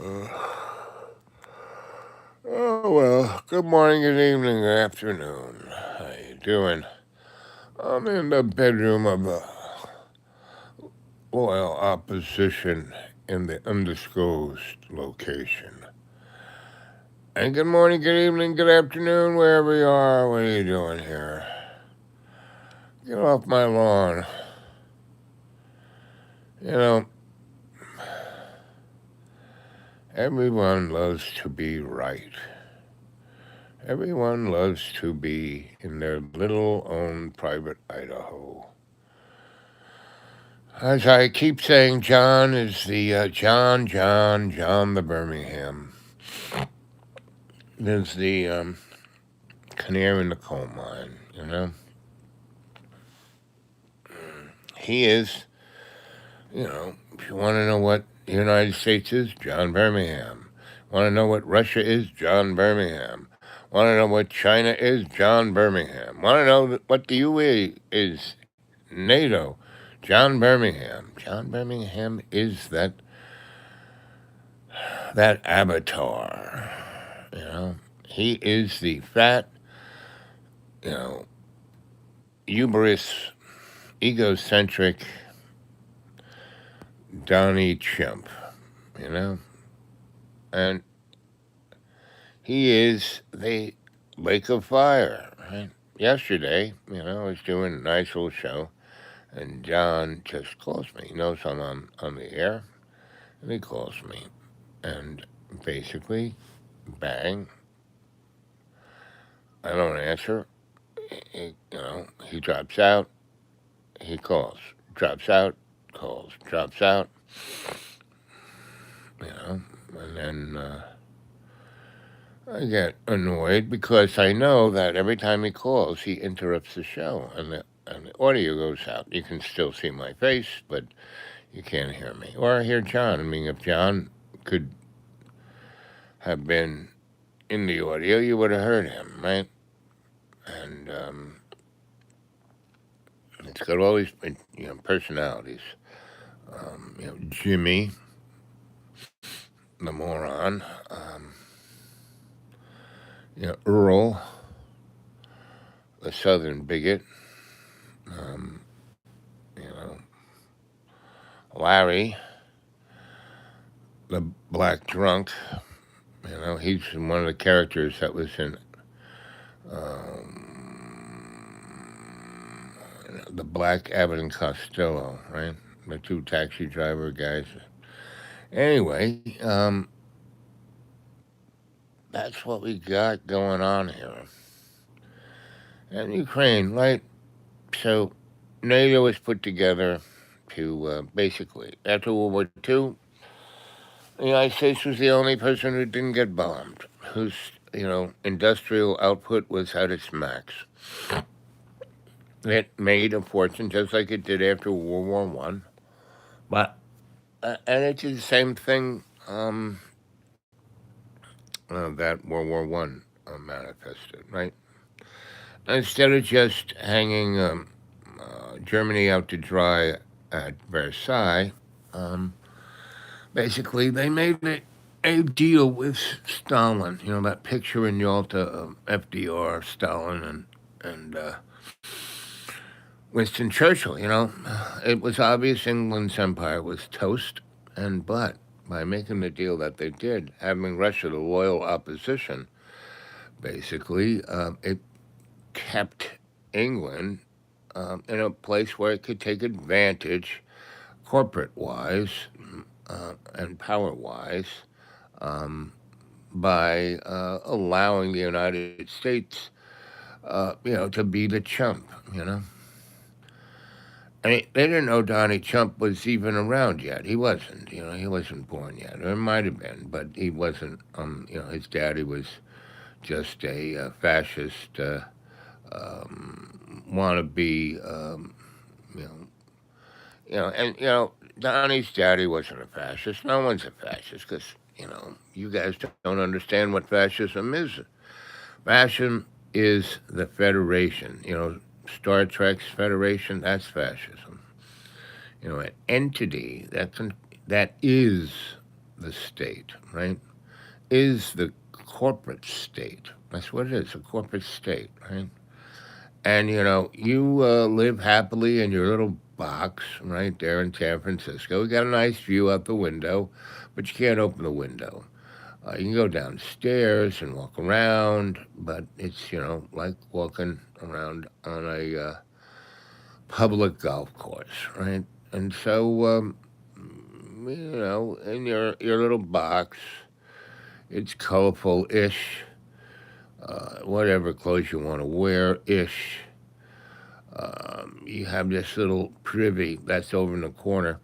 Oh, well, good morning, good evening, good afternoon. How you doing? I'm in the bedroom of the loyal opposition in the undisclosed location. And good morning, good evening, good afternoon, wherever you are. What are you doing here? Get off my lawn. You know, everyone loves to be right. Everyone loves to be in their little own private Idaho. As I keep saying, John is the John the Birmingham. Is the canary in the coal mine, you know? He is, if you want to know what the United States is, John Birmingham. Want to know what Russia is, John Birmingham. Want to know what China is, John Birmingham. Want to know what the UE is, NATO, John Birmingham. John Birmingham is that avatar. You know, he is the fat, you know, hubris, egocentric Donnie Chimp. You know, and he is the lake of fire. Right? Yesterday, I was doing a nice little show, and John just calls me. He knows I'm on the air, and he calls me, and basically, bang, I don't answer. He drops out. He calls, drops out, calls, drops out, and then I get annoyed because I know that every time he calls, he interrupts the show, and the audio goes out. You can still see my face, but you can't hear me or hear John. I mean, if John could have been in the audio, you would have heard him, right? And it's got all these personalities. Jimmy, the moron. Earl, the Southern bigot. Um, you know, Larry, the black drunk. He's one of the characters that was in the Black Abbott and Costello, right? The two taxi driver guys. Anyway, that's what we got going on here. And Ukraine, right? So NATO was put together to basically, after World War II, the United States was the only person who didn't get bombed, whose, industrial output was at its max. It made a fortune just like it did after World War One, but and it did the same thing that World War One manifested, right? Instead of just hanging Germany out to dry at Versailles, um, basically they made a deal with Stalin. That picture in Yalta of FDR, Stalin, and Winston Churchill. It was obvious England's empire was toast, and but by making the deal that they did, having Russia the loyal opposition, basically it kept England in a place where it could take advantage, corporate wise and power wise, um, by allowing the United States, to be the chump. I mean, they didn't know Donnie Trump was even around yet. He wasn't. He wasn't born yet. Or it might have been, but he wasn't. His daddy was just a fascist wannabe. You know, Donnie's daddy wasn't a fascist. No one's a fascist because you guys don't understand what fascism is. Fascism is the Federation. Star Trek's Federation. That's fascism. An entity that is the state, right? Is the corporate state. That's what it is, a corporate state, right? And you live happily in your little box right there in San Francisco. You got a nice view out the window, but you can't open the window. You can go downstairs and walk around, but it's like walking around on a public golf course, right? And so in your little box, it's colorful ish, whatever clothes you want to wear ish. You have this little privy that's over in the corner,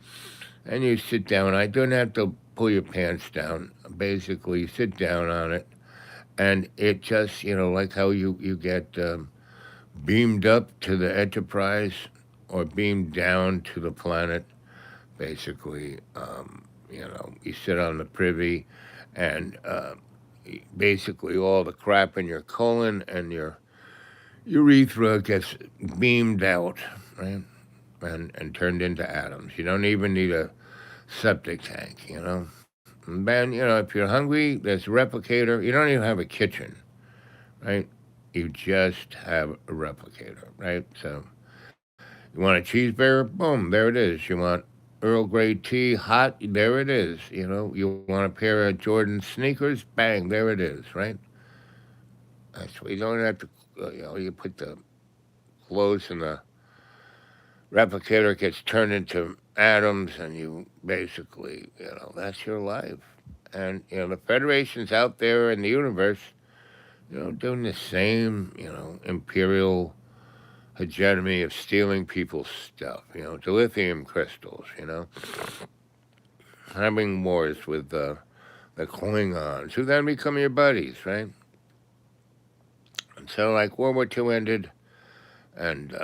and you sit down. I don't have to pull your pants down. Basically, you sit down on it, and it just like how you get beamed up to the Enterprise or beamed down to the planet. Basically, you sit on the privy, and basically all the crap in your colon and your urethra gets beamed out, right? And turned into atoms. You don't even need a septic tank. And then, if you're hungry, there's a replicator. You don't even have a kitchen, right? You just have a replicator, right? So you want a cheeseburger? Boom, there it is. You want Earl Grey tea hot? There it is. You want a pair of Jordan sneakers? Bang, there it is, right? That's what you don't have to, you put the clothes in the replicator, gets turned into atoms, and you basically, that's your life. And, the Federation's out there in the universe, doing the same, imperial hegemony of stealing people's stuff, dilithium crystals, having wars with the Klingons, who then become your buddies, right? And so, like, World War II ended, and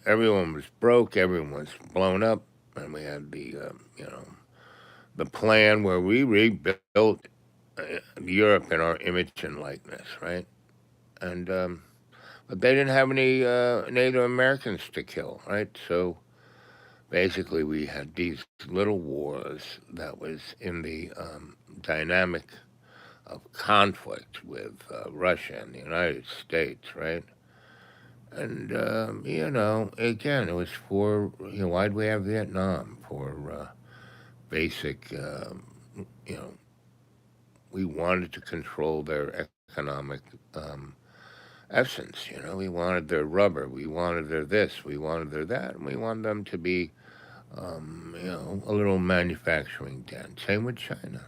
everyone was broke, everyone was blown up, and we had the plan where we rebuilt Europe in our image and likeness, right? And but they didn't have any Native Americans to kill, right? So basically, we had these little wars that was in the dynamic of conflict with Russia and the United States, right? And again, it was for why'd we have Vietnam for basic you know we wanted to control their economic essence. We wanted their rubber, we wanted their this, we wanted their that, and we wanted them to be a little manufacturing den. Same with China.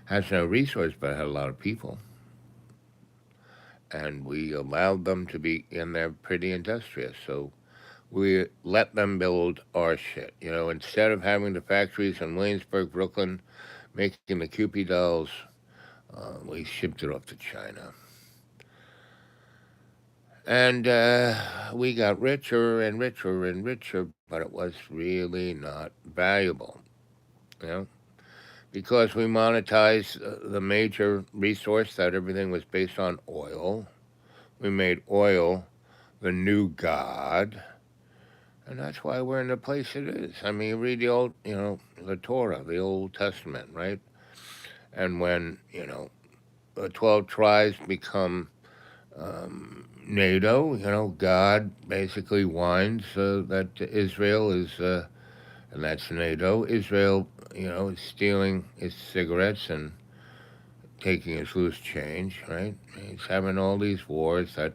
Has no resource but had a lot of people, and we allowed them to be in there pretty industrious. So we let them build our shit. Instead of having the factories in Williamsburg, Brooklyn, making the Cupid dolls, we shipped it off to China. And we got richer and richer and richer, but it was really not valuable, you know, because we monetized the major resource that everything was based on oil. We made oil the new god, and that's why we're in the place it is. I mean, you read the old, the Torah, the Old Testament, right? And when, the 12 tribes become NATO, God basically whines that Israel is, and that's NATO. Israel, is stealing his cigarettes and taking his loose change, right? He's having all these wars that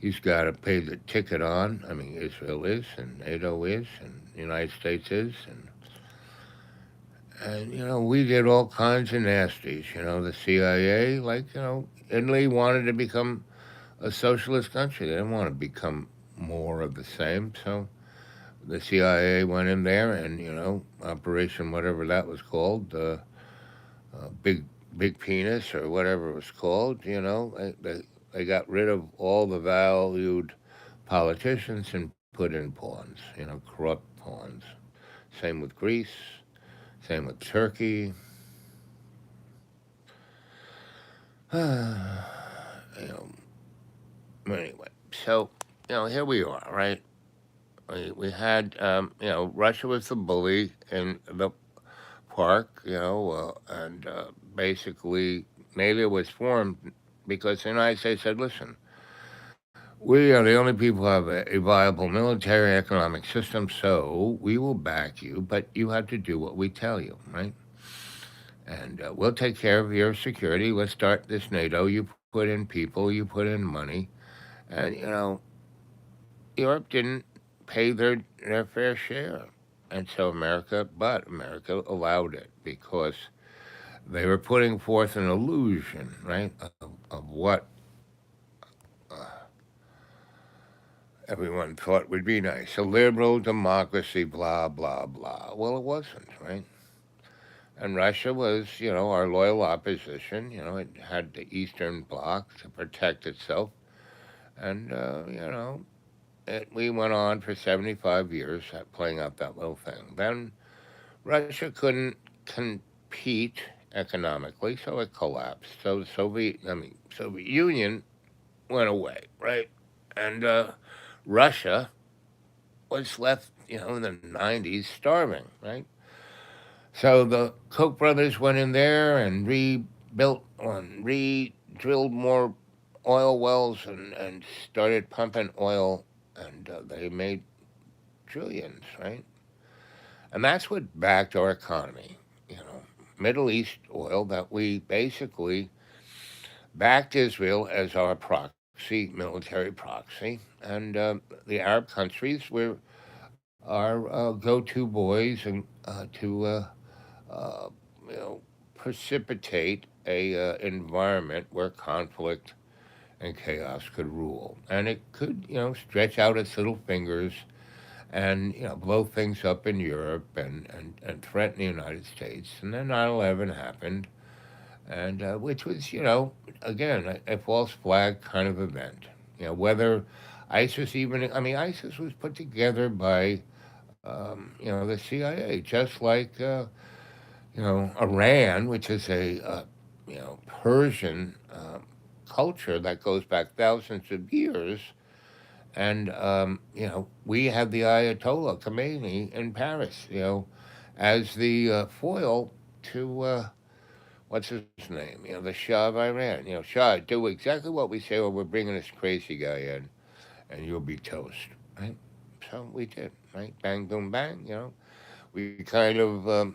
he's got to pay the ticket on. I mean, Israel is, and NATO is, and the United States is, and we did all kinds of nasties. The CIA, like Italy wanted to become a socialist country. They didn't want to become more of the same. So the CIA went in there and Operation whatever that was called, big penis or whatever it was called. They got rid of all the valued politicians and put in pawns. Corrupt pawns. Same with Greece. Same with Turkey. you know, anyway, so here we are, right? We had Russia was the bully in the park, and basically maybe it was formed because the United States said, listen, we are the only people who have a viable military economic system, so we will back you, but you have to do what we tell you, right? And we'll take care of your security. Let's start this NATO. You put in people, you put in money, and Europe didn't pay their fair share, and so America allowed it because they were putting forth an illusion, right, of what everyone thought would be nice, a liberal democracy, blah blah blah. Well, it wasn't, right? And Russia was, our loyal opposition. It had the Eastern Bloc to protect itself, and we went on for 75 years at playing out that little thing. Then Russia couldn't compete economically, so it collapsed. So Soviet Union went away, right? And Russia was left, in the 90s starving, right? So the Koch brothers went in there and re-drilled more oil wells and started pumping oil, and they made trillions, right? And that's what backed our economy. You know, Middle East oil that we basically backed Israel as our proxy, military proxy, and the Arab countries were our go-to boys and uh, you know, precipitate a environment where conflict and chaos could rule, and it could stretch out its little fingers and blow things up in Europe and threaten the United States. And then 9/11 happened, and which was again a false flag kind of event. Whether ISIS even I mean ISIS was put together by the CIA, just like Iran, which is a Persian culture that goes back thousands of years. And we had the Ayatollah Khomeini in Paris, as the foil to what's his name, the Shah of Iran. Shah, do exactly what we say, or we're bringing this crazy guy in, and you'll be toast, right? So we did, right? Bang, boom, bang. We kind of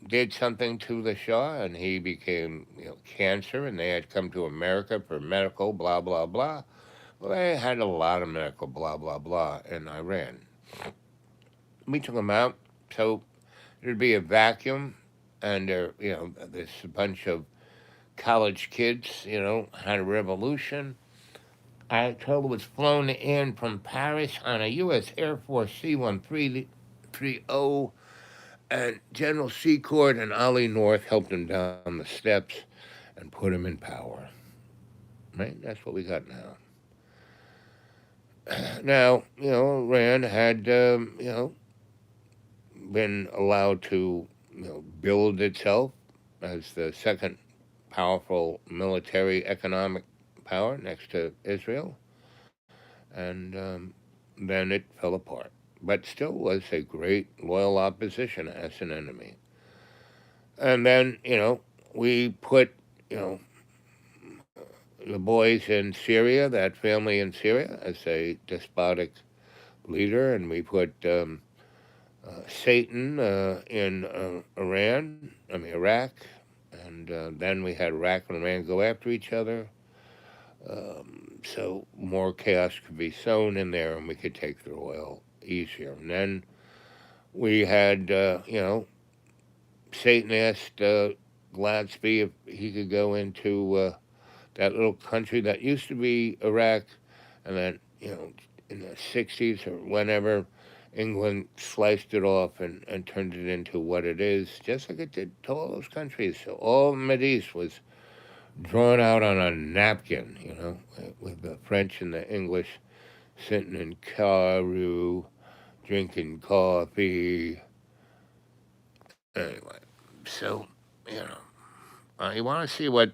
did something to the Shah, and he became cancer, and they had come to America for medical, blah blah blah. Well, they had a lot of medical blah blah blah in Iran. We took them out, so there'd be a vacuum, and this bunch of college kids, had a revolution. Ayatollah was flown in from Paris on a U.S. Air Force C-130, and General Secord and Ali North helped him down the steps and put him in power. Right? That's what we got now. Now, Iran had, been allowed to, build itself as the second powerful military economic power next to Israel, and then it fell apart. But still was a great loyal opposition as an enemy. And then, we put, you know, the boys in Syria, that family in Syria, as a despotic leader, and we put Satan in Iraq, and then we had Iraq and Iran go after each other. So more chaos could be sown in there, and we could take their oil easier. And then we had, Satan asked Gladsby if he could go into that little country that used to be Iraq, and then, in the 60s or whenever, England sliced it off and turned it into what it is, just like it did to all those countries. So all the Mideast was drawn out on a napkin, with the French and the English sitting in Cairo, drinking coffee. Anyway, so, you you want to see what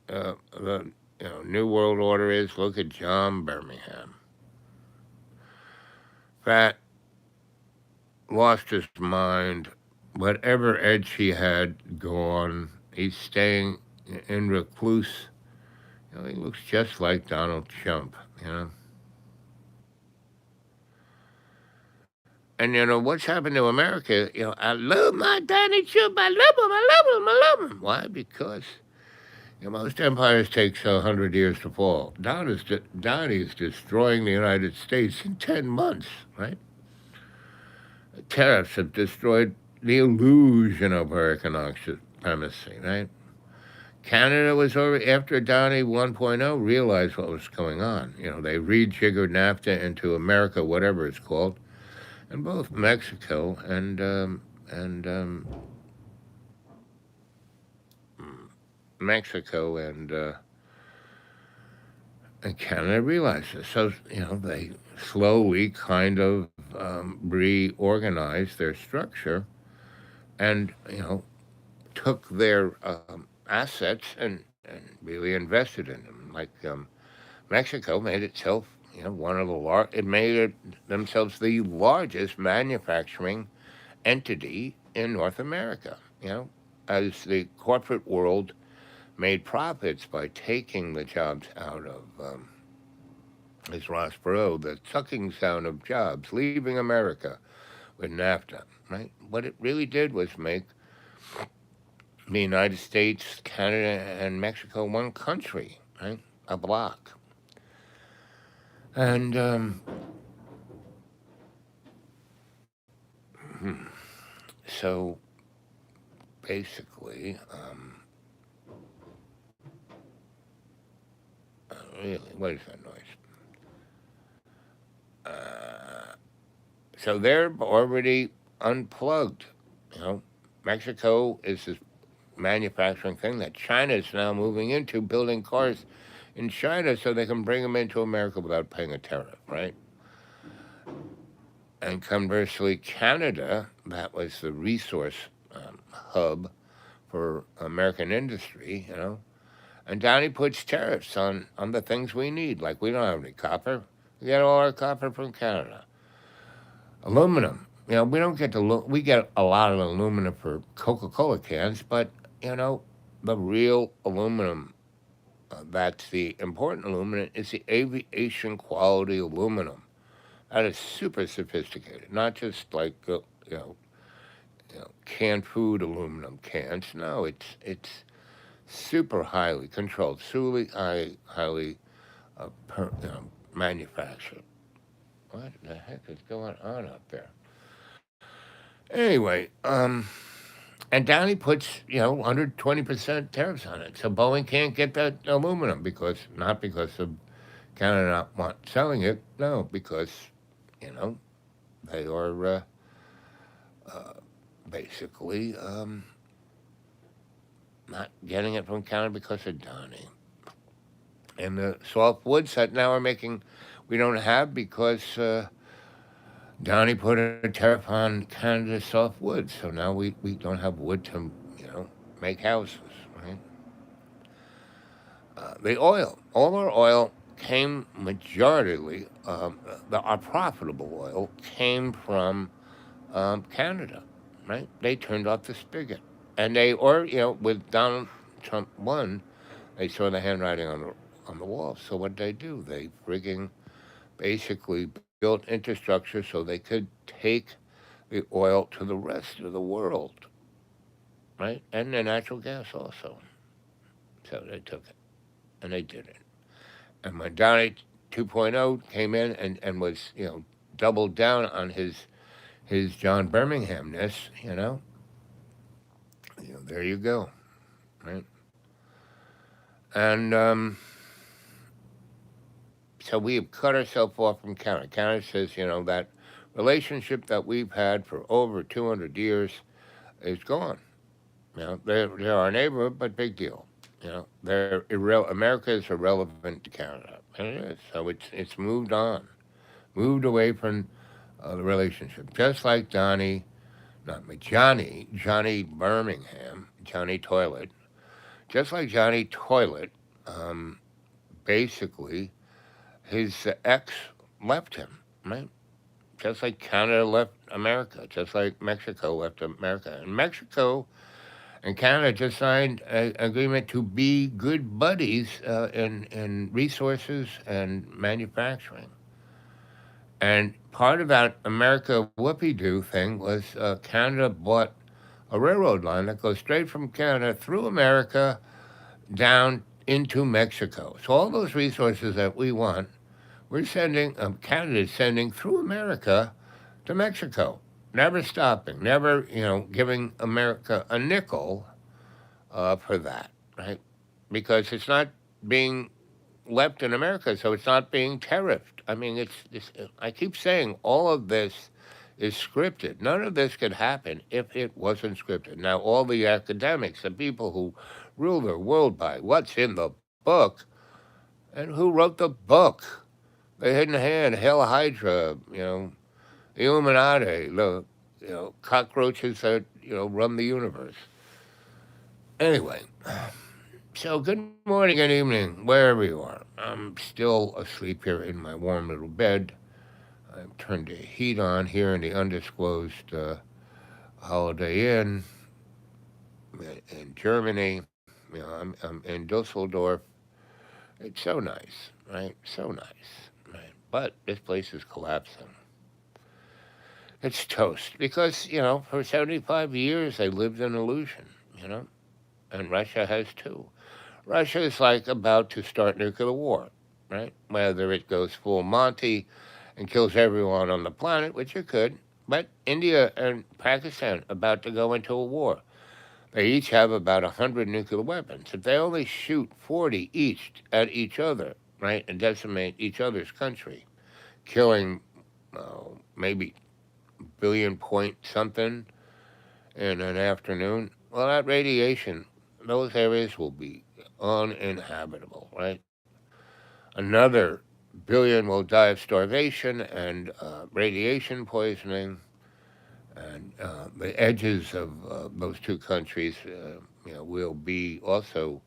the New World Order is? Look at John Birmingham. That lost his mind whatever edge he had gone, he's staying in recluse. He looks just like Donald Trump, you know. And what's happened to America? I love my Donald Trump. I love him. I love him. I love him. Why? Because most empires takes 100 years to fall. Donnie's destroying the United States in 10 months, right? Tariffs have destroyed the illusion of our economic supremacy, right? Canada was over after Donnie 1.0 realized what was going on. They rejiggered NAFTA into America, whatever it's called, and both Mexico and Mexico and Canada realized this. So they slowly kind of reorganized their structure and took their assets and really invested in them. Like Mexico made itself, one of the it made themselves the largest manufacturing entity in North America. As the corporate world made profits by taking the jobs out of, as Ross Perot, the sucking sound of jobs, leaving America with NAFTA, right? What it really did was make the United States, Canada, and Mexico one country, right? A block. And so basically, really, what is that noise? So they're already unplugged. You know, Mexico is this manufacturing thing that China is now moving into, building cars in China so they can bring them into America without paying a tariff, right? And conversely, Canada, that was the resource hub for American industry, and Downey puts tariffs on the things we need. Like we don't have any copper. We get all our copper from Canada. Aluminum. We don't get we get a lot of aluminum for Coca-Cola cans, but the real aluminum, that's the important aluminum, is the aviation quality aluminum. That is super sophisticated, not just like canned food aluminum cans. No, it's super highly controlled, super highly manufactured. What the heck is going on up there? Anyway, and Downey puts 120% tariffs on it, so Boeing can't get that aluminum not because of Canada not selling it, no, because you know they are basically not getting it from Canada because of Downey. And the soft woods that now are making, we don't have because Downey put a tariff on Canada's soft wood. So now we don't have wood to, make houses, right? The oil, all our oil came majoritarily, our profitable oil came from Canada, right? They turned off the spigot. And with Donald Trump won, they saw the handwriting on the wall. So what they do? They frigging basically built infrastructure so they could take the oil to the rest of the world, right? And the natural gas also. So they took it, and they did it. And when Donnie 2.0 came in and was, doubled down on his John Birmingham-ness, there you go, right? And so we have cut ourselves off from Canada. Canada says, that relationship that we've had for over 200 years is gone. They're our neighbor, but big deal. America is irrelevant to Canada, and it is. So it's moved on, moved away from the relationship. Just like Johnny Birmingham, Johnny Toilet, just like Johnny Toilet, basically his ex left him, right? Just like Canada left America, just like Mexico left America. And Mexico and Canada just signed an agreement to be good buddies in resources and manufacturing. And part of that America whoopee doo thing was Canada bought a railroad line that goes straight from Canada through America down into Mexico. So all those resources that we want, we're sending, Canada's sending through America to Mexico. Never stopping, never, giving America a nickel for that, right? Because it's not being left in America, so it's not being tariffed. I mean, it's this. I keep saying all of this is scripted. None of this could happen if it wasn't scripted. Now, all the academics, the people who rule the world by what's in the book, and who wrote the book, the Hidden Hand, Hail Hydra, Illuminati, the cockroaches that run the universe. Anyway, so good morning, good evening, wherever you are. I'm still asleep here in my warm little bed. I've turned the heat on here in the undisclosed Holiday Inn in Germany. I'm in Dusseldorf. It's so nice, right? So nice, right? But this place is collapsing. It's toast because, for 75 years they lived in illusion, and Russia has too. Russia is like about to start nuclear war, right? Whether it goes full Monty and kills everyone on the planet, which it could, but India and Pakistan about to go into a war. They each have about 100 nuclear weapons. If they only shoot 40 each at each other, right, and decimate each other's country, killing maybe billion point something in an afternoon, well, that radiation, those areas will be uninhabitable, right? Another billion will die of starvation and radiation poisoning, and the edges of those two countries, will be also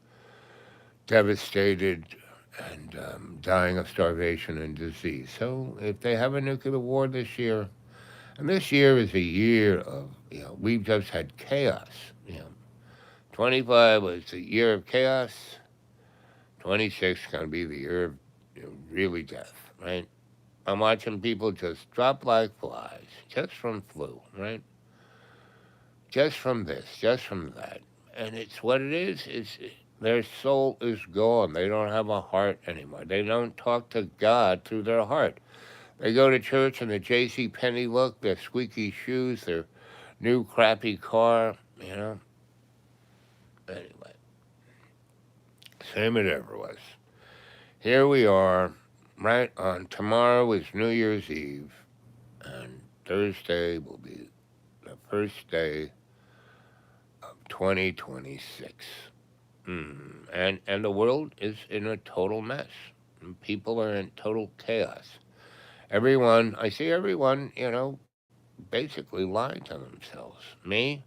devastated and dying of starvation and disease. So if they have a nuclear war this year, and this year is a year of, we've just had chaos. 25 was the year of chaos. 26 is going to be the year of really death, right? I'm watching people just drop like flies, just from flu, right? Just from this, just from that. And it's what it is. Their soul is gone. They don't have a heart anymore. They don't talk to God through their heart. They go to church in the J.C. Penney look, their squeaky shoes, their new crappy car. Anyway, same it ever was. Here we are, right on tomorrow is New Year's Eve, and Thursday will be the first day of 2026. And the world is in a total mess. And people are in total chaos. Everyone, I see everyone, basically lying to themselves. Me?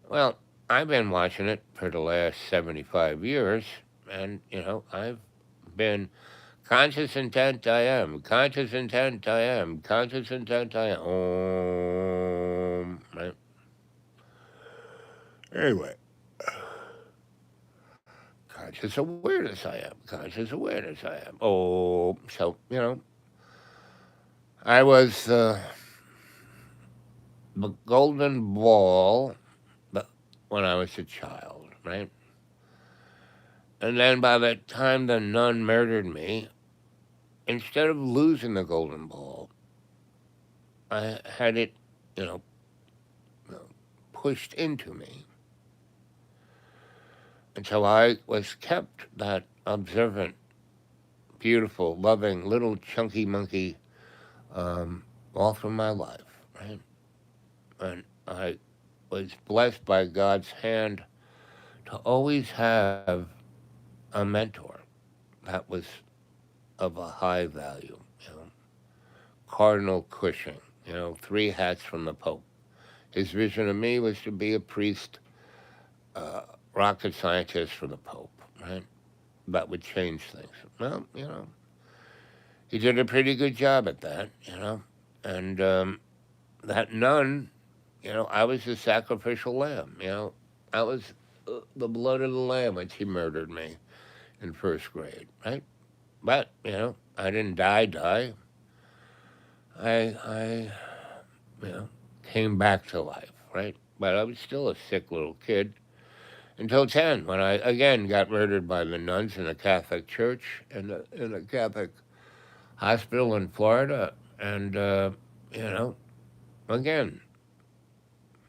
Well, I've been watching it for the last 75 years, and, I've been conscious intent I am, conscious intent I am, conscious intent I am. Right? Anyway, conscious awareness I am, conscious awareness I am. So, I was the golden ball when I was a child, right? And then by the time the nun murdered me, instead of losing the golden ball, I had it, you know, pushed into me. And so I was kept that observant, beautiful, loving, little chunky monkey all through my life, right? And I was blessed by God's hand to always have a mentor that was of a high value, Cardinal Cushing, three hats from the Pope. His vision of me was to be a priest, rocket scientist for the Pope, right? That would change things. Well, he did a pretty good job at that, and that nun, I was the sacrificial lamb. I was the blood of the lamb when she murdered me in first grade, right? But I didn't die. I came back to life, right? But I was still a sick little kid until 10 when I again got murdered by the nuns in a Catholic church in a Catholic hospital in Florida. And, you know, again,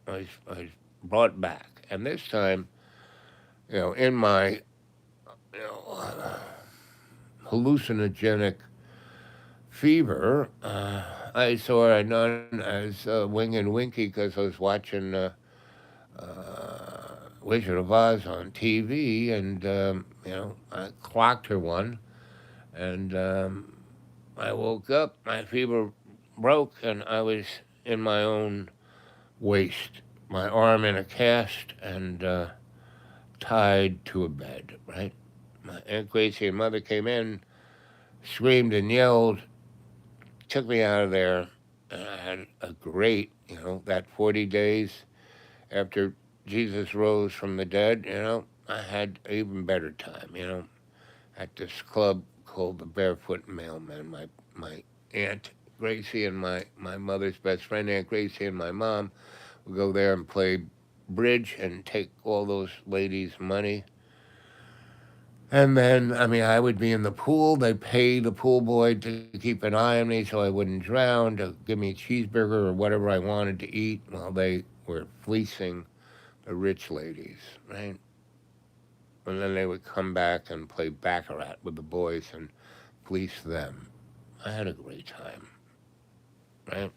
I was brought back. And this time, in my you know, hallucinogenic fever, I saw a nun as Wing and Winky because I was watching Wizard of Oz on TV, and I clocked her one, and I woke up, my fever broke, and I was in my own waist, my arm in a cast, and tied to a bed. Right, my Aunt Gracie and mother came in, screamed and yelled, took me out of there, and I had a great, that 40 days after Jesus rose from the dead, I had an even better time, at this club called the Barefoot Mailman. My Aunt Gracie and my mother's best friend, Aunt Gracie, and my mom would go there and play bridge and take all those ladies' money. And then, I mean, I would be in the pool. They'd pay the pool boy to keep an eye on me so I wouldn't drown, to give me a cheeseburger or whatever I wanted to eat while they were fleecing the rich ladies, right? And then they would come back and play baccarat with the boys and fleece them. I had a great time, right?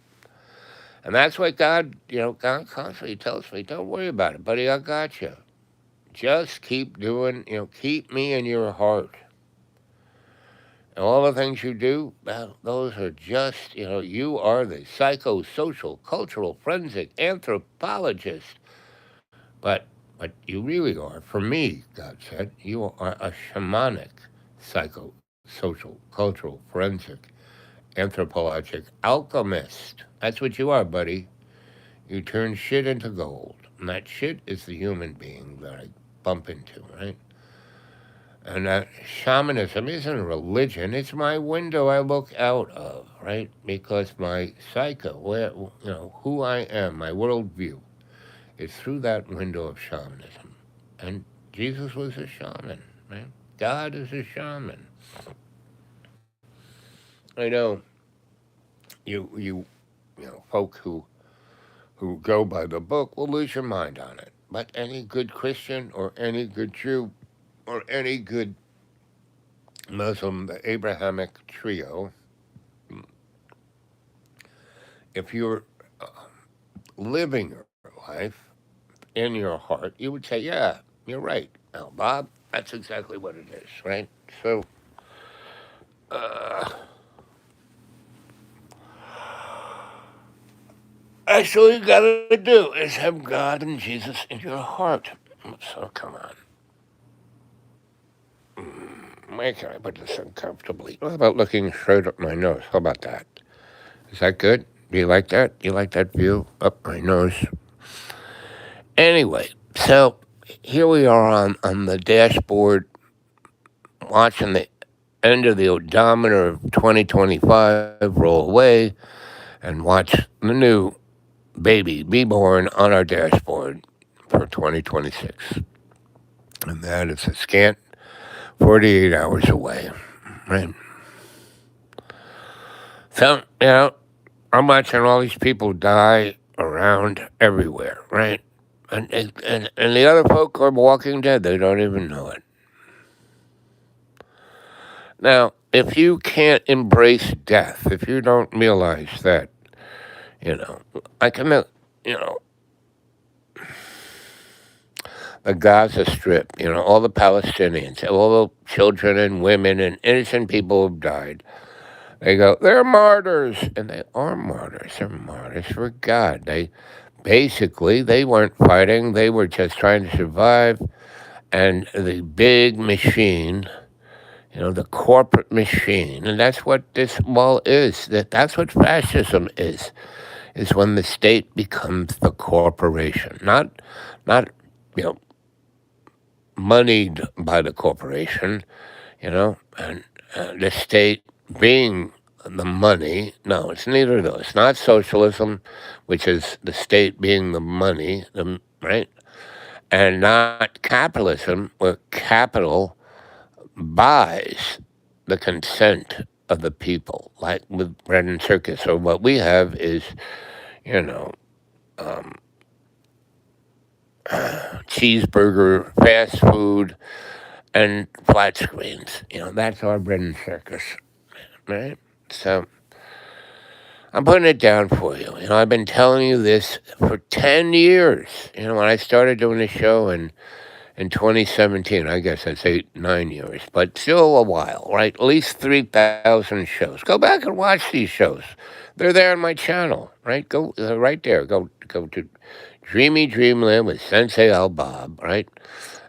And that's what God, God constantly tells me, don't worry about it, buddy, I got you. Just keep doing, keep me in your heart. And all the things you do, well, those are just, you are the psychosocial, cultural, forensic anthropologist. But you really are, for me, God said, you are a shamanic, psychosocial, cultural, forensic, anthropologic alchemist. That's what you are, buddy. You turn shit into gold. And that shit is the human being that I bump into, right? And that shamanism isn't a religion. It's my window I look out of, right? Because my psyche, who I am, my worldview, is through that window of shamanism. And Jesus was a shaman, right? God is a shaman. I know folk who go by the book will lose your mind on it. But any good Christian or any good Jew or any good Muslim, the Abrahamic trio, if you're living your life in your heart, you would say, yeah, you're right. Now, Bob, that's exactly what it is, right? So, uh, that's all you gotta do is have God and Jesus in your heart. So, come on. Where can I put this uncomfortably? How about looking straight up my nose? How about that? Is that good? Do you like that? Do you like that view up my nose? Anyway, so here we are on the dashboard watching the end of the odometer of 2025 roll away and watch the new baby be born on our dashboard for 2026. And that is a scant 48 hours away, right? So, I'm watching all these people die around everywhere, right? And the other folk are walking dead. They don't even know it. Now, if you can't embrace death, if you don't realize that, you know, I can, the Gaza Strip, all the Palestinians, all the children and women and innocent people who've died, they go, they're martyrs. And they are martyrs. They're martyrs for God. They weren't fighting. They were just trying to survive. And the big machine, the corporate machine, and that's what this wall is. That's what fascism is. is when the state becomes the corporation, not you know moneyed by the corporation, and the state being the money. No, it's neither of those. It's not socialism, which is the state being the money, right? And not capitalism, where capital buys the consent of the people, like with bread and circus. So what we have is, you know, um, cheeseburger, fast food, and flat screens. That's our bread and circus, right? So I'm putting it down for you. I've been telling you this for 10 years. When I started doing the show in 2017, I guess that's 8, 9 years, but still a while, right? At least 3,000 shows. Go back and watch these shows. They're there on my channel, right? Go right there. Go to Dreamy Dreamland with Sensie Owl Bob, right?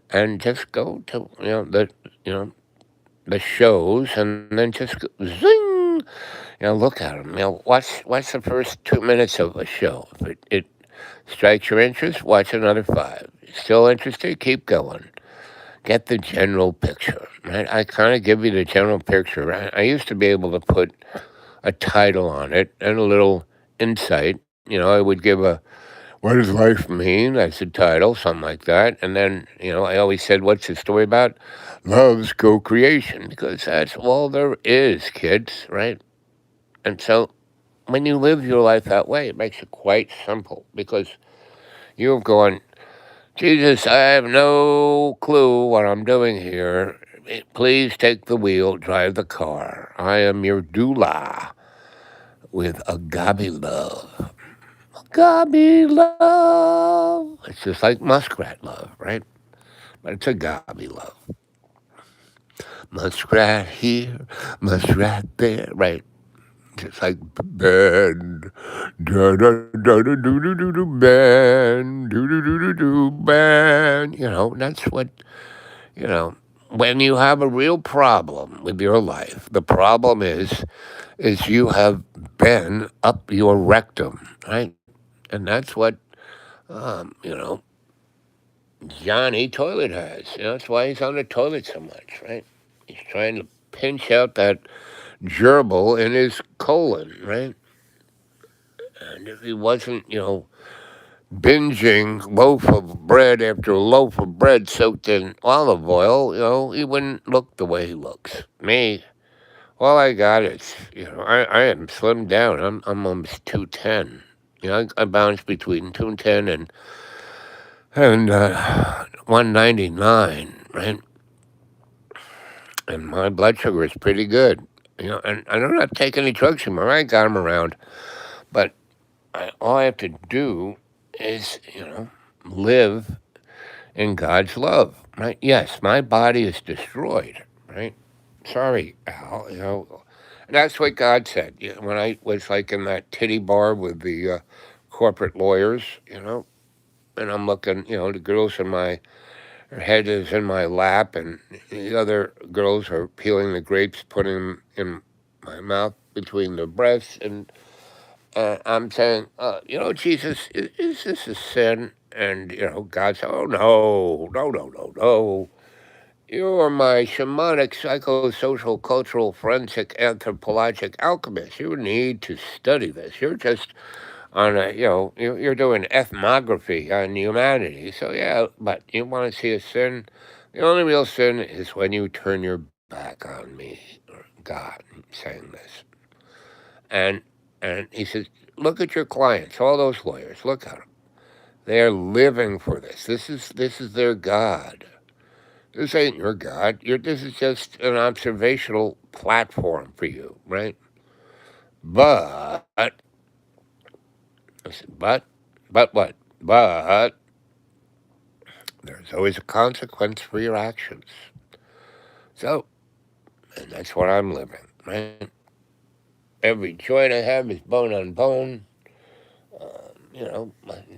And just go to you know the shows, and then just go, zing. Look at them. Watch the first 2 minutes of a show. If it strikes your interest, watch another five. Still interested? Keep going. Get the general picture, right? I kind of give you the general picture. Right? I used to be able to put a title on it and a little insight. I would give a "What does life mean?" That's the title, something like that. And then, I always said, "What's the story about?" Love's co-creation, because that's all there is, kids, right? And so when you live your life that way, it makes it quite simple because you're going, Jesus, I have no clue what I'm doing here. Please take the wheel, drive the car. I am your doula with agape love. Agape love. It's just like muskrat love, right? But it's agape love. Muskrat here, muskrat there, right? Just like band, da da da da do do do do band, do do do do do band. That's what you know. When you have a real problem with your life, the problem is you have been up your rectum, right? And that's what you know Johnny Toilet has. That's why he's on the toilet so much, right? He's trying to pinch out that gerbil in his colon, right? And if he wasn't, binging loaf of bread after loaf of bread soaked in olive oil, he wouldn't look the way he looks. Me, all I got is, I am slimmed down. I'm almost 210. I bounce between 210 and 199, right? And my blood sugar is pretty good. And I don't have to take any drugs anymore. I got them around, but all I have to do is, live in God's love, right? Yes, my body is destroyed, right? Sorry, Al. That's what God said. When I was like in that titty bar with the corporate lawyers, and I'm looking, the girls in my her head is in my lap, and the other girls are peeling the grapes, putting them in my mouth between the breasts, and I'm saying, Jesus, is this a sin? And, God said, oh, no, no, no, no, no. You're my shamanic, psychosocial, cultural, forensic, anthropologic alchemist. You need to study this. You're just on a, you're doing ethnography on humanity. So, yeah, but you want to see a sin? The only real sin is when you turn your back on me, or God, saying this. And he says, look at your clients, all those lawyers. Look at them. They're living for this. This is their God. This ain't your God. This is just an observational platform for you, right? But I said, but what? But there's always a consequence for your actions. So, and that's what I'm living, right? Every joint I have is bone on bone. You know,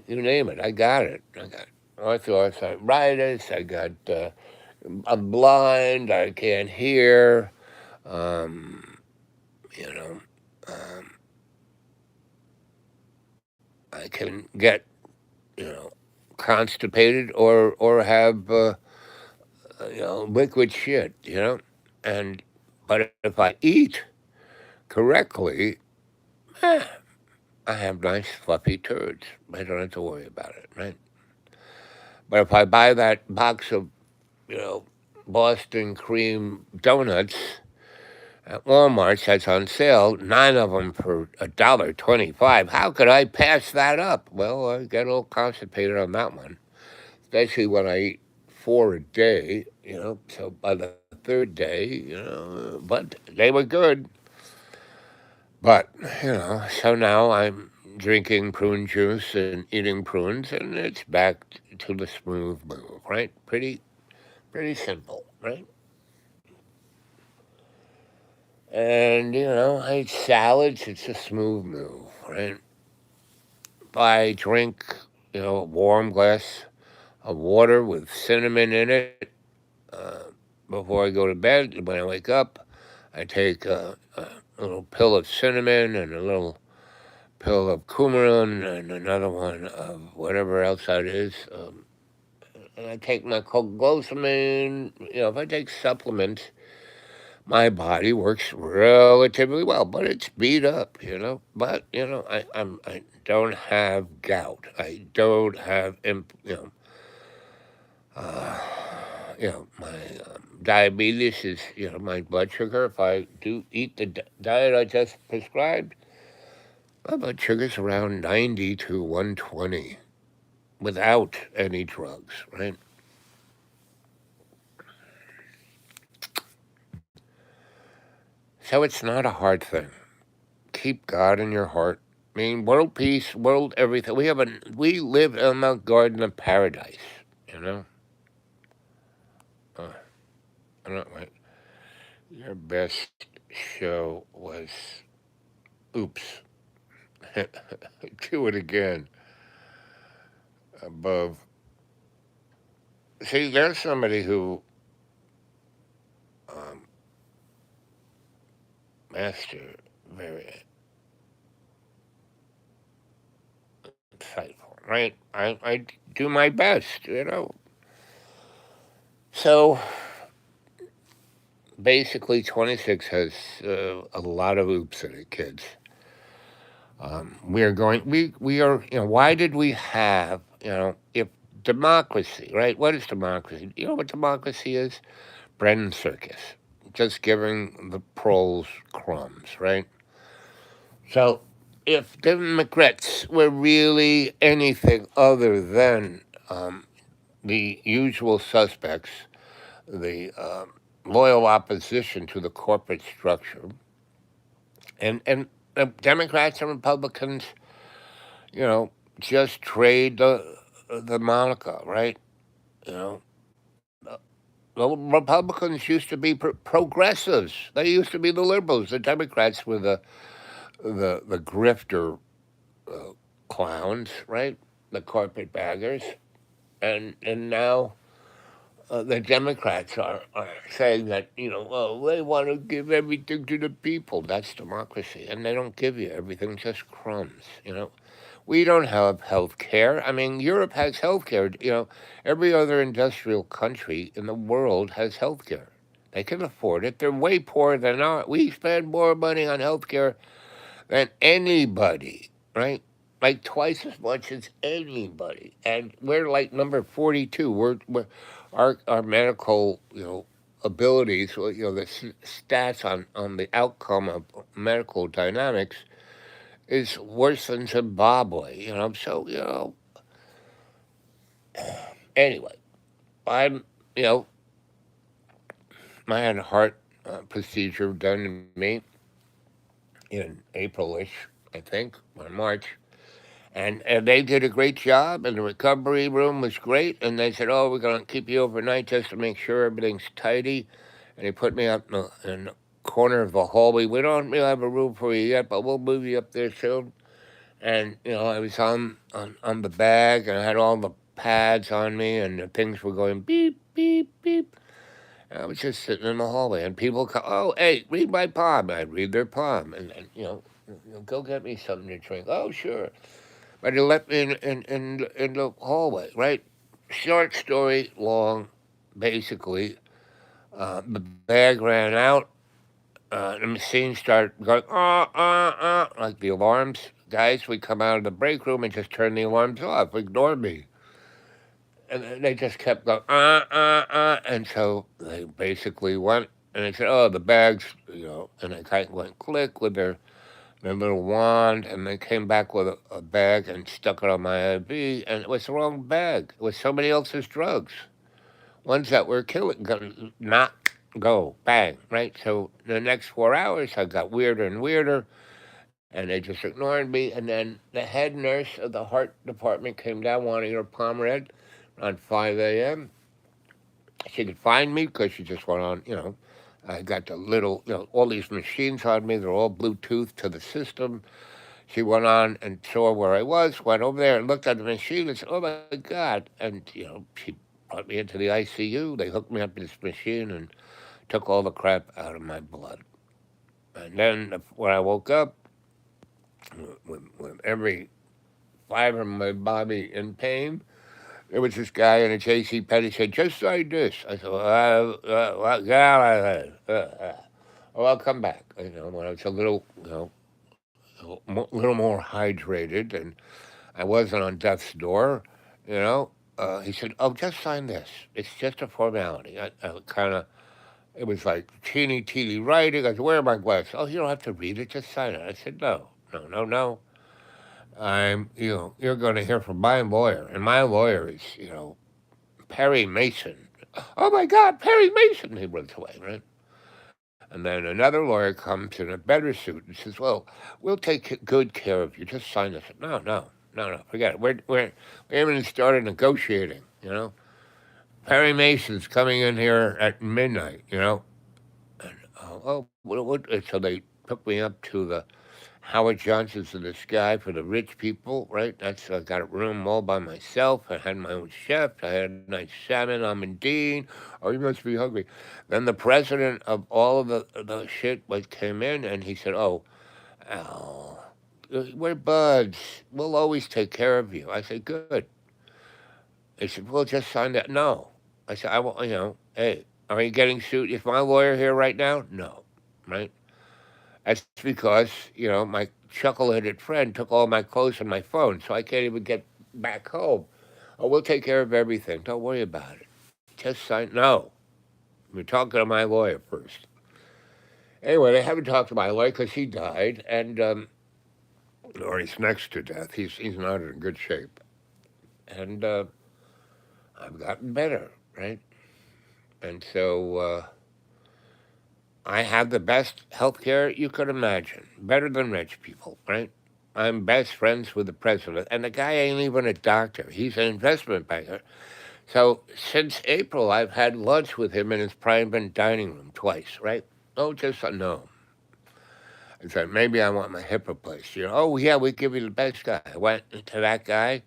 you name it, I got it. I got arthritis. I got. I'm blind. I can't hear. Um, you know, um, I can get, you know, constipated or have liquid shit, and but if I eat correctly, eh, I have nice fluffy turds. I don't have to worry about it, right? But if I buy that box of you know Boston cream donuts at Walmart that's on sale, 9 of them for $1.25. How could I pass that up? Well, I get a little constipated on that one, especially when I eat four a day. So by the third day, but they were good. But so now I'm drinking prune juice and eating prunes, and it's back to the smooth move, right? Pretty simple, right? And I eat salads. It's a smooth move, right? I drink, a warm glass of water with cinnamon in it before I go to bed. When I wake up, I take a little pill of cinnamon and a little pill of coumarin and another one of whatever else that is. And I take my glucosamine. If I take supplements, my body works relatively well, but it's beat up. But I don't have gout. I don't have my diabetes is my blood sugar. If I do eat the diet I just prescribed, my blood sugar's around 90 to 120 without any drugs, right? So it's not a hard thing. Keep God in your heart. I mean, world peace, world everything. We live in the garden of paradise. You know. Uh, I don't know. Your best show was oops. Do it again. Above. See, there's somebody who um, master very insightful, right? I do my best. So basically, 26 has a lot of oops in it, kids. We are going. We are. Why did we have? If democracy, right? What is democracy? You know what democracy is? Bread and circus, just giving the proles crumbs, right? So, if Democrats were really anything other than the usual suspects, the loyal opposition to the corporate structure, and Democrats and Republicans, you know, just trade the moniker, right? You know, the Republicans used to be progressives. They used to be the liberals. The Democrats were the grifter clowns, right? The carpetbaggers, and now the Democrats are saying that well, they want to give everything to the people. That's democracy, and they don't give you everything, just crumbs. We don't have health care. I mean, Europe has health care. Every other industrial country in the world has health care. They can afford it. They're way poorer than ours. We spend more money on health care than anybody, right? Like twice as much as anybody. And we're like number 42. Our medical, abilities, the stats on the outcome of medical dynamics is worse than Zimbabwe. So, anyway, I'm, you know, I had a heart procedure done to me in April-ish, I think, or March. And they did a great job, and the recovery room was great. And they said, "Oh, we're going to keep you overnight just to make sure everything's tidy." And they put me up in the corner of the hallway. We don't really have a room for you yet, but we'll move you up there soon. And I was on the bag, and I had all the pads on me, and the things were going beep beep beep. And I was just sitting in the hallway, and people come, "Oh, hey, read my palm." I'd read their palm, and go get me something to drink. Oh, sure. But he left me in the hallway, right? Short story long, basically. The bag ran out. The machine started going, like the alarms. Guys, we come out of the break room and just turn the alarms off. Ignore me. And they just kept going, And so they basically went and they said, oh, the bags, and they kind of went click with their little wand, and they came back with a bag and stuck it on my IV, and it was the wrong bag. It was somebody else's drugs, ones that were killing, not go, bang, right? So the next 4 hours, I got weirder and weirder, and they just ignored me. And then the head nurse of the heart department came down wanting her palm read around 5 a.m. She could find me because she just went on. I got the little, all these machines on me. They're all Bluetooth to the system. She went on and saw where I was, went over there and looked at the machine and said, oh my God. And, she brought me into the ICU. They hooked me up to this machine and took all the crap out of my blood. And then when I woke up, with every fiber of my body in pain, there was this guy in a J.C. Penney said, just like this. I said, get out of here. Oh, I'll come back. When I was a little, little more hydrated and I wasn't on death's door, you know. He said, "Oh, just sign this. It's just a formality." I kind of, it was like teeny writing. I said, "Where are my glasses?" "Oh, you don't have to read it. Just sign it." I said, "No, no, no, no. You're going to hear from my lawyer, and my lawyer is, Perry Mason." "Oh my God, Perry Mason!" He runs away, right? And then another lawyer comes in a better suit and says, "Well, we'll take good care of you. Just sign this." No, no, no, no. Forget it. We haven't even started negotiating. Perry Mason's coming in here at midnight. And so they took me up to the Howard Johnson's in the Sky for the rich people, right? That's I got a room all by myself. I had my own chef. I had nice salmon, almondine. Oh, you must be hungry. Then the president of all of the shit came in and he said, "Oh, we're buds. We'll always take care of you." I said, "Good." He said, "We'll just sign that." No. I said, "I will. Hey, are you getting sued? Is my lawyer here right now?" No, right? That's because, my chuckle-headed friend took all my clothes and my phone, so I can't even get back home. "Oh, we'll take care of everything. Don't worry about it. Just sign." No. We're talking to my lawyer first. Anyway, they haven't talked to my lawyer because he died, or he's next to death. He's not in good shape. And I've gotten better, right? And so I have the best health care you could imagine, better than rich people, right? I'm best friends with the president, and the guy ain't even a doctor. He's an investment banker. So since April, I've had lunch with him in his private dining room twice, right? Oh, just no. I said, maybe I want my hip replaced. Oh, yeah, we give you the best guy. I went to that guy,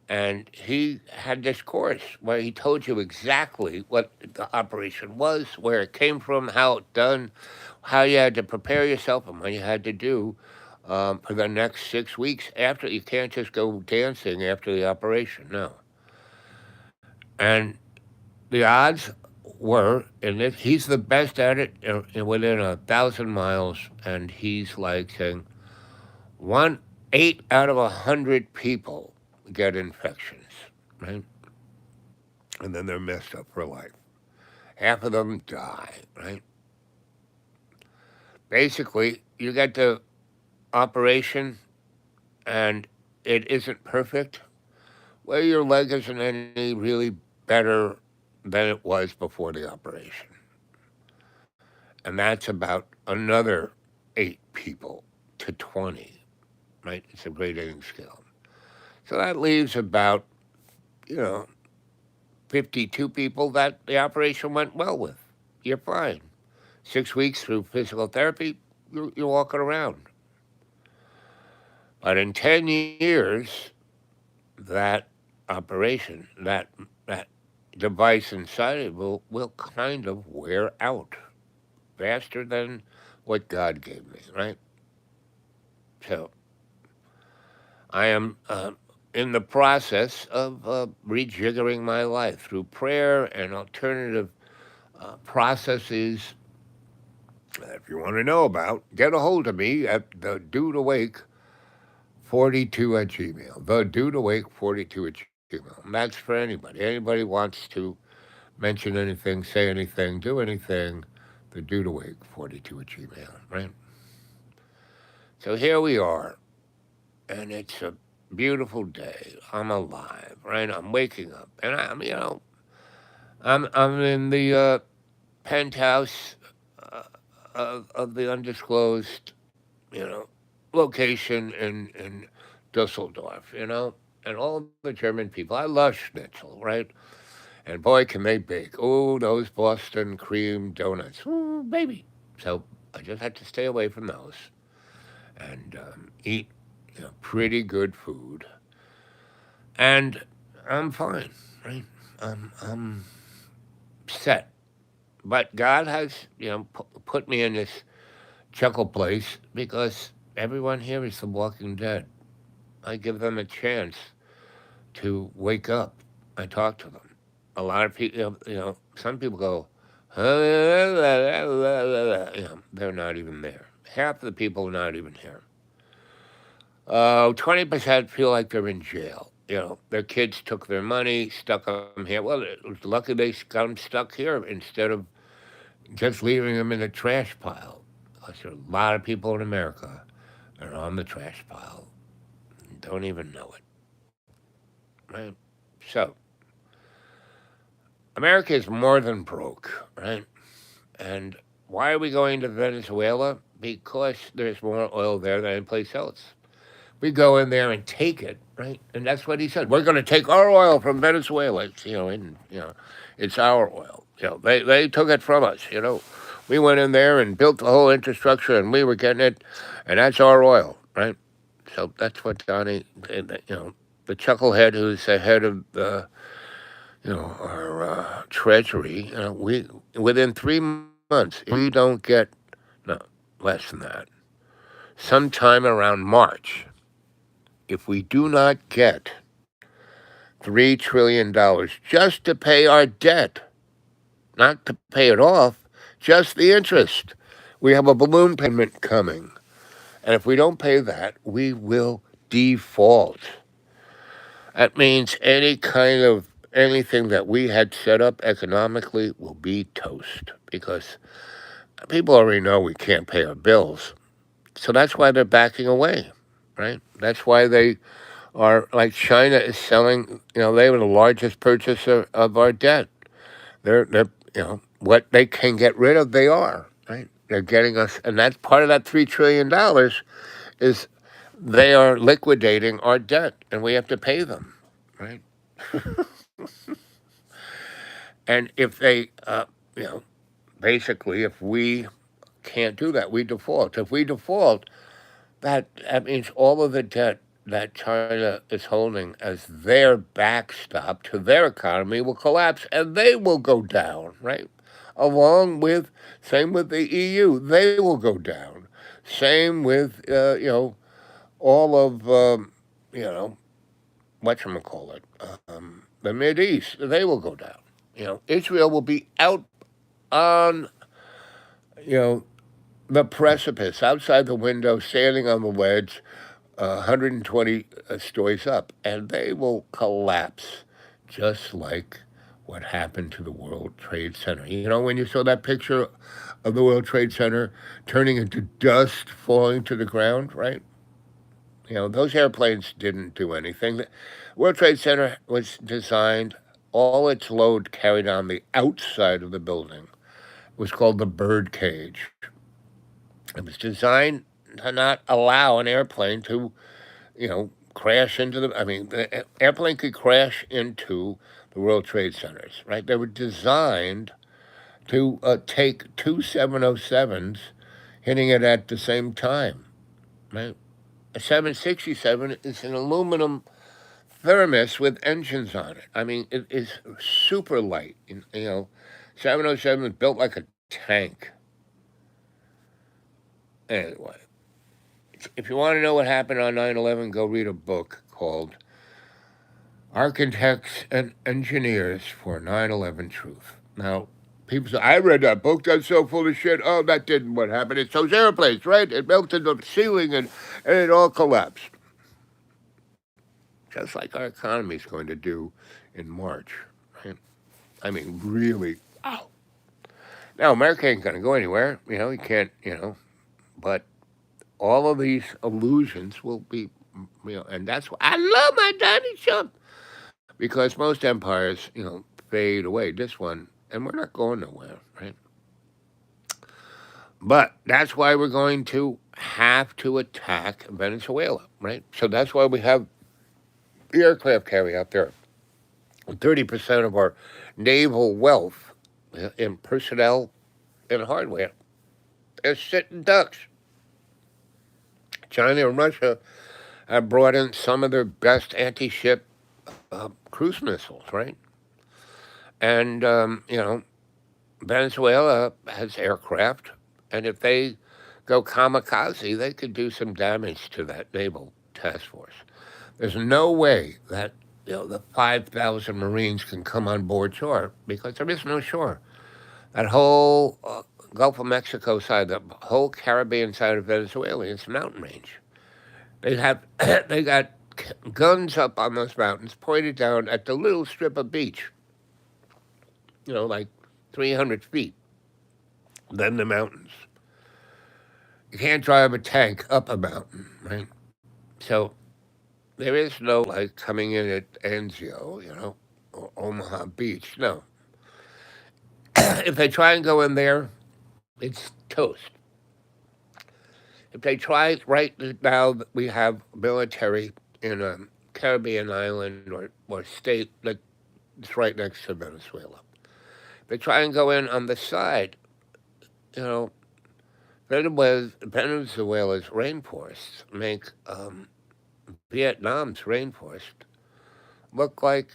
and he had this course where he told you exactly what the operation was, where it came from, how it done, how you had to prepare yourself, and what you had to do for the next 6 weeks after. You can't just go dancing after the operation, no. And the odds were, and he's the best at it within 1,000 miles, and he's like saying 8 out of 100 people get infections, right? And then they're messed up for life. Half of them die, right? Basically, you get the operation and it isn't perfect. Well, your leg isn't any really better than it was before the operation. And that's about another 8 people to 20, right? It's a grading scale. So that leaves about, you know, 52 people that the operation went well with. You're fine. 6 weeks through physical therapy, you're walking around. But in 10 years, that operation, that device inside it will kind of wear out faster than what God gave me, right? So I am in the process of rejiggering my life through prayer and alternative processes. If you want to know about, get a hold of me at the Dude Awake 42 at Gmail. The Dude Awake 42 at Gmail. And that's for anybody. Anybody wants to mention anything, say anything, do anything, the Dude Awake 42 at Gmail, right? So here we are, and it's a beautiful day. I'm alive, right? I'm waking up, and I'm in the penthouse of the undisclosed, you know, location in Dusseldorf, and all the German people. I love schnitzel, right? And boy, can they bake. Oh, those Boston cream donuts. Ooh, baby. So I just had to stay away from those and eat pretty good food. And I'm fine, right? I'm set. But God has, put me in this chuckle place because everyone here is the walking dead. I give them a chance to wake up. I talk to them. A lot of people, some people go, they're not even there. Half the people are not even here. 20% feel like they're in jail. Their kids took their money, stuck them here. Well, it was lucky they got them stuck here instead of just leaving them in a trash pile. Because there are a lot of people in America that are on the trash pile and don't even know it, right? So, America is more than broke, right? And why are we going to Venezuela? Because there's more oil there than anyplace else. We go in there and take it, right? And that's what he said. We're going to take our oil from Venezuela. It's our oil. They took it from us. We went in there and built the whole infrastructure, and we were getting it, and that's our oil, right? So that's what Donnie, the chucklehead who's the head of the, our treasury. We within 3 months, if we don't get no less than that, sometime around March, if we do not get $3 trillion just to pay our debt, not to pay it off, just the interest. We have a balloon payment coming. And if we don't pay that, we will default. That means any kind of anything that we had set up economically will be toast because people already know we can't pay our bills. So that's why they're backing away, right? That's why they are like China is selling. They were the largest purchaser of our debt. They're what they can get rid of. They are right. They're getting us, and that's part of that $3 trillion is they are liquidating our debt, and we have to pay them, right? And if they, basically, if we can't do that, we default. If we default, that means all of the debt that China is holding as their backstop to their economy will collapse and they will go down, right? Along with, same with the EU, they will go down. Same with, all of, you know, whatchamacallit, the Mideast, they will go down. Israel will be out on, you know, the precipice, outside the window, standing on the ledge, 120 stories up, and they will collapse just like what happened to the World Trade Center. When you saw that picture of the World Trade Center turning into dust falling to the ground, right? Those airplanes didn't do anything. The World Trade Center was designed, all its load carried on the outside of the building. It was called the bird cage. It was designed to not allow an airplane to, crash into the. I mean, the airplane could crash into the World Trade Centers, right? They were designed to take two 707s, hitting it at the same time, right? A 767 is an aluminum thermos with engines on it. I mean, it is super light. 707 is built like a tank. Anyway, If you want to know what happened on 9/11, go read a book called Architects and Engineers for 9/11 Truth. Now, people say, I read that book, that's so full of shit. Oh, that didn't what happened. It's those airplanes, right? It melted the ceiling and it all collapsed. Just like our economy is going to do in March, right? I mean, really. Ow. Now, America ain't going to go anywhere. You can't, but all of these illusions will be, and that's why I love my Donnie Trump because most empires, fade away. This one, and we're not going nowhere, right? But that's why we're going to have to attack Venezuela, right? So that's why we have the aircraft carrier out there. 30% of our naval wealth in personnel and hardware is sitting ducks. China and Russia have brought in some of their best anti-ship cruise missiles, right? And Venezuela has aircraft, and if they go kamikaze, they could do some damage to that naval task force. There's no way that the 5,000 Marines can come on board shore because there is no shore. That whole Gulf of Mexico side, the whole Caribbean side of Venezuela, is a mountain range. They have they got guns up on those mountains pointed down at the little strip of beach, like 300 feet. Then the mountains. You can't drive a tank up a mountain, right? So there is no like coming in at Anzio, or Omaha Beach. No. If they try and go in there, it's toast. If they try right now, we have military in a Caribbean island or state that's right next to Venezuela. If they try and go in on the side, you know, Venezuela's rainforests make Vietnam's rainforest look like,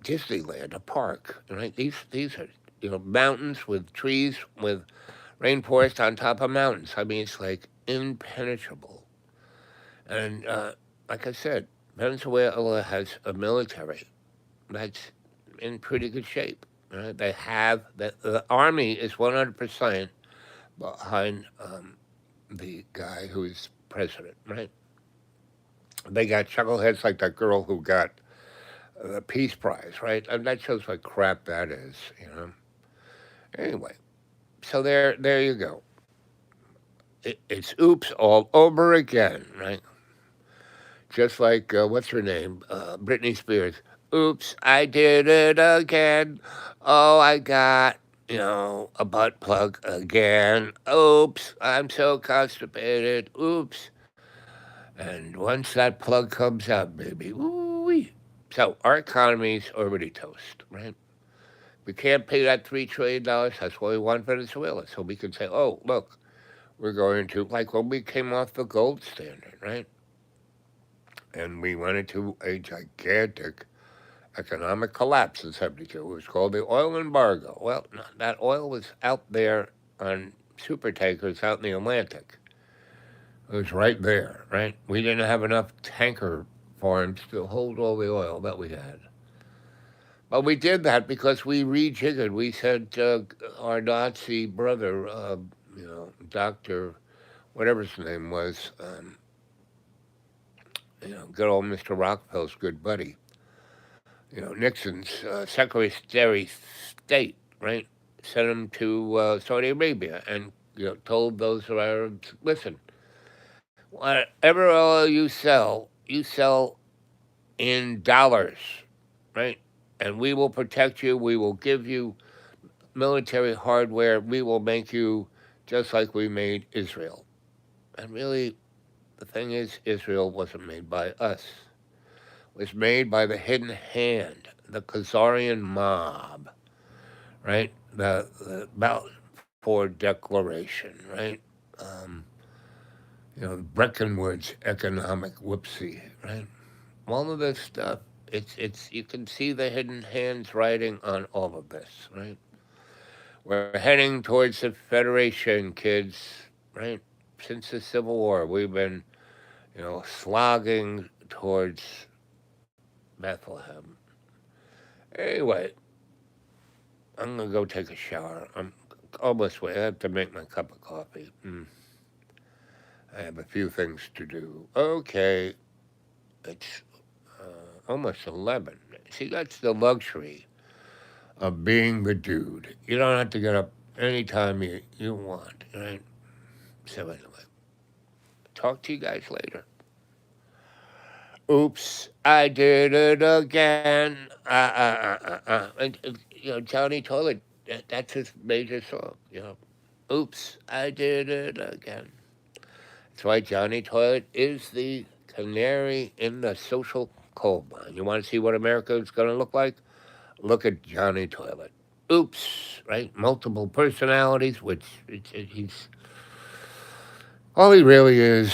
Disneyland, a park. Right? These are mountains with trees with rainforest on top of mountains. I mean, it's like impenetrable. And like I said, Venezuela has a military that's in pretty good shape. Right? They have the army is 100% behind the guy who is president. Right? They got chuckleheads like that girl who got the Peace Prize, right? And that shows what crap that is. Anyway, so there you go. It's oops all over again, right? Just like what's her name, Britney Spears. Oops, I did it again. Oh, I got a butt plug again. Oops, I'm so constipated. Oops. And once that plug comes out, baby, ooh. So our economy's already toast, right? We can't pay that $3 trillion. That's why we want Venezuela. So we can say, oh, look, we're going to, like when we came off the gold standard, right? And we went into a gigantic economic collapse in 72. It was called the oil embargo. Well, that oil was out there on super tankers out in the Atlantic. It was right there, right? We didn't have enough tanker farms to hold all the oil that we had. But we did that because we rejiggered. We said our Nazi brother, Dr. whatever his name was, good old Mr. Rockefeller's good buddy, Nixon's Secretary of State, right, sent him to Saudi Arabia and, told those Arabs, listen, whatever oil you sell in dollars, right? And we will protect you. We will give you military hardware. We will make you just like we made Israel. And really, the thing is, Israel wasn't made by us. It was made by the hidden hand, the Khazarian mob, right? The Balfour Declaration, right? Um, Breckin Woods economic whoopsie, right? All of this stuff. It's you can see the hidden hands writing on all of this, right? We're heading towards the Federation, kids. right? Since the Civil War, we've been, slogging towards Bethlehem. Anyway, I'm gonna go take a shower. I'm almost ready. I have to make my cup of coffee. I have a few things to do. Okay, it's almost 11. See, that's the luxury of being the dude. You don't have to get up anytime you want, right? So anyway, talk to you guys later. Oops, I did it again. Johnny Toilet, that's his major song. Oops, I did it again. That's why Johnny Toilet is the canary in the social coal mine. You want to see what America is going to look like? Look at Johnny Toilet. Oops, right? Multiple personalities, which he's all he really is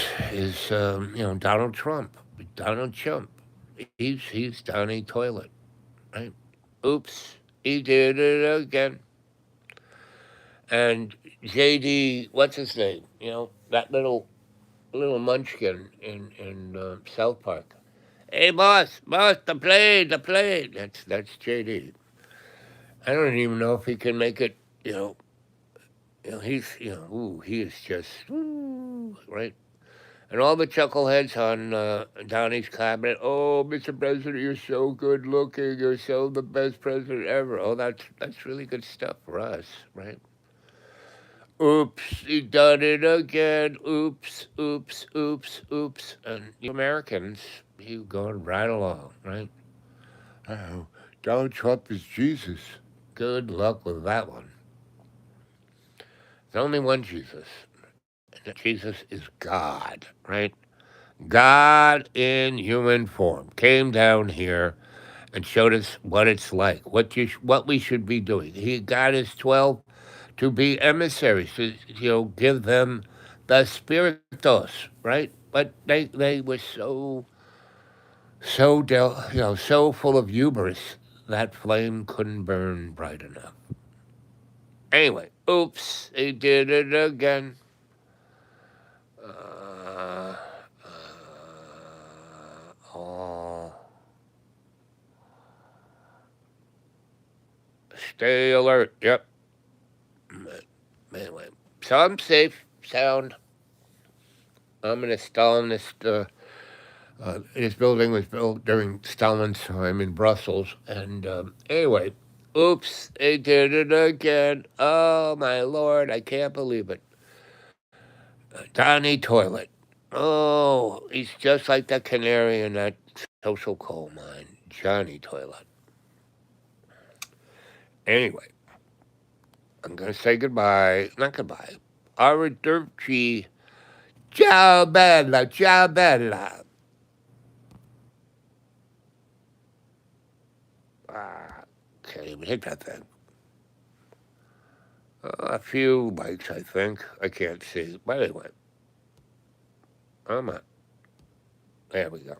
Donald Trump. Donald Trump. He's Johnny Toilet, right? Oops, he did it again. And JD, what's his name? That little munchkin in South Park. Hey, boss, the plane. That's JD. I don't even know if he can make it. He is just right. And all the chuckleheads on Donnie's cabinet. Oh, Mr. President, you're so good looking. You're so the best president ever. Oh, that's really good stuff for us, right? Oops, he done it again. Oops, oops, oops, oops. And you Americans, you going right along, right? Oh, Donald Trump is Jesus. Good luck with that one. There's only one Jesus. And that Jesus is God, right? God in human form came down here and showed us what it's like, what we should be doing. He got his 12 to be emissaries, to give them the spiritus, right? But they were so full of hubris that flame couldn't burn bright enough. Anyway, oops, he did it again. Uh, oh, stay alert. Yep. Anyway, so I'm safe, sound. I'm in a Stalinist. This building was built during Stalin's time in Brussels. And anyway, oops, they did it again. Oh my lord, I can't believe it. Donny Toilet. Oh, he's just like that canary in that social coal mine, Johnny Toilet. Anyway, I'm gonna say goodbye. Not goodbye. Arrivederci. Ciao bella, ciao bella. Ah, can't even hit that thing. A few bites, I think. I can't see. But anyway, I'm on. There we go.